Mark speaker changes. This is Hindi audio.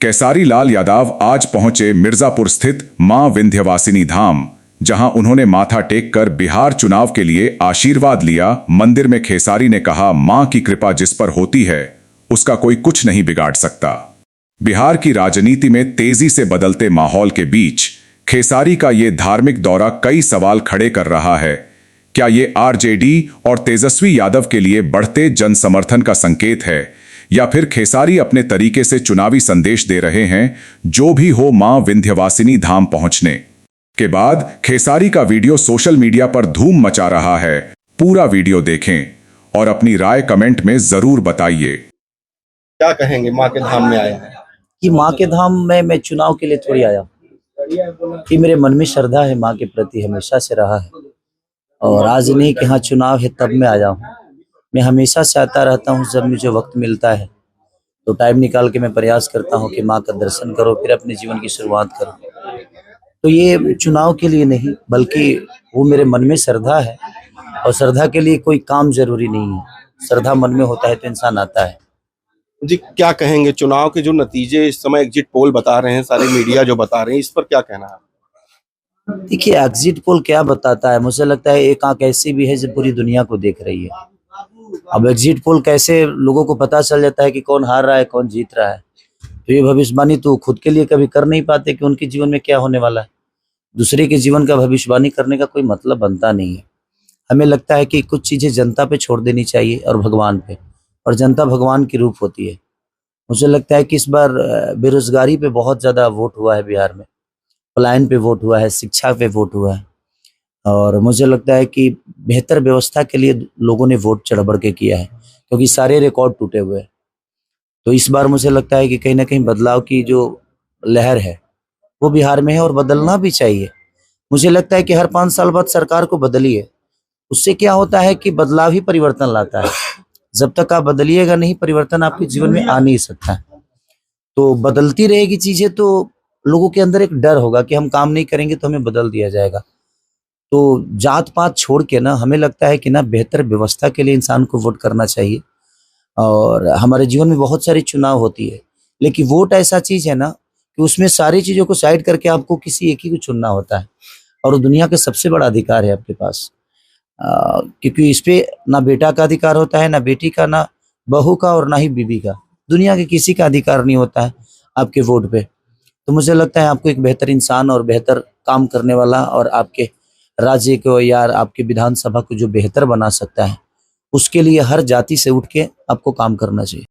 Speaker 1: केसारी लाल यादव आज पहुंचे मिर्जापुर स्थित मां विंध्यवासिनी धाम, जहां उन्होंने माथा टेक कर बिहार चुनाव के लिए आशीर्वाद लिया। मंदिर में खेसारी ने कहा, मां की कृपा जिस पर होती है उसका कोई कुछ नहीं बिगाड़ सकता। बिहार की राजनीति में तेजी से बदलते माहौल के बीच खेसारी का ये धार्मिक दौरा कई सवाल खड़े कर रहा है। क्या ये आरजेडी और तेजस्वी यादव के लिए बढ़ते जन समर्थन का संकेत है, या फिर खेसारी अपने तरीके से चुनावी संदेश दे रहे हैं? जो भी हो, मां विंध्यवासिनी धाम पहुंचने के बाद खेसारी का वीडियो सोशल मीडिया पर धूम मचा रहा है। पूरा वीडियो देखें और अपनी राय कमेंट में जरूर बताइए।
Speaker 2: क्या कहेंगे, मां के धाम में आए हैं?
Speaker 3: कि माँ के धाम में मैं चुनाव के लिए थोड़ी आया, कि मेरे मन में श्रद्धा है माँ के प्रति, हमेशा से रहा है। और आज नहीं कि हाँ चुनाव है तब मैं आया हूँ, मैं हमेशा से आता रहता हूँ। जब मुझे वक्त मिलता है तो टाइम निकाल के मैं प्रयास करता हूँ कि माँ का दर्शन करो, फिर अपने जीवन की शुरुआत करो। तो ये चुनाव के लिए नहीं, बल्कि वो मेरे मन में श्रद्धा है, और श्रद्धा के लिए कोई काम जरूरी नहीं है। श्रद्धा मन में होता है तो इंसान आता है।
Speaker 2: जी, क्या कहेंगे, चुनाव के जो नतीजे इस समय एग्जिट पोल बता रहे हैं, सारे मीडिया जो बता रहे हैं, इस पर क्या कहना है?
Speaker 3: देखिए, एग्जिट पोल क्या बताता है, मुझे लगता है एक आंख ऐसी भी है जो पूरी दुनिया को देख रही है। अब एग्जिट पोल कैसे लोगों को पता चल जाता है कि कौन हार रहा है कौन जीत रहा है, तो ये भविष्यवाणी तो खुद के लिए कभी कर नहीं पाते कि उनके जीवन में क्या होने वाला है। दूसरे के जीवन का भविष्यवाणी करने का कोई मतलब बनता नहीं है। हमें लगता है कि कुछ चीजें जनता पे छोड़ देनी चाहिए और भगवान पे, और जनता भगवान की रूप होती है। मुझे लगता है कि इस बार बेरोजगारी पे बहुत ज्यादा वोट हुआ है बिहार में, पलायन पे वोट हुआ है, शिक्षा पे वोट हुआ है, और मुझे लगता है कि बेहतर व्यवस्था के लिए लोगों ने वोट चढ़ बढ़ के किया है, क्योंकि सारे रिकॉर्ड टूटे हुए हैं। तो इस बार मुझे लगता है कि कहीं ना कहीं बदलाव की जो लहर है वो बिहार में है, और बदलना भी चाहिए। मुझे लगता है कि हर 5 साल बाद सरकार को बदलिए, उससे क्या होता है कि बदलाव ही परिवर्तन लाता है। जब तक आप बदलिएगा नहीं, परिवर्तन आपके जीवन में आ नहीं सकता। तो बदलती रहेगी चीजें तो लोगों के अंदर एक डर होगा कि हम काम नहीं करेंगे तो हमें बदल दिया जाएगा। तो जात पात छोड़ के ना, हमें लगता है कि ना बेहतर व्यवस्था के लिए इंसान को वोट करना चाहिए। और हमारे जीवन में बहुत सारी चुनाव होती है, लेकिन वोट ऐसा चीज है ना कि उसमें सारी चीजों को साइड करके आपको किसी एक ही को चुनना होता है, और वो दुनिया का सबसे बड़ा अधिकार है आपके पास। क्योंकि इस पे ना बेटा का अधिकार होता है, ना बेटी का, ना बहू का, और ना ही बीबी का। दुनिया के किसी का अधिकार नहीं होता है आपके वोट पे। तो मुझे लगता है आपको एक बेहतर इंसान और बेहतर काम करने वाला, और आपके राज्य को या आपके विधानसभा को जो बेहतर बना सकता है, उसके लिए हर जाति से उठ के आपको काम करना चाहिए।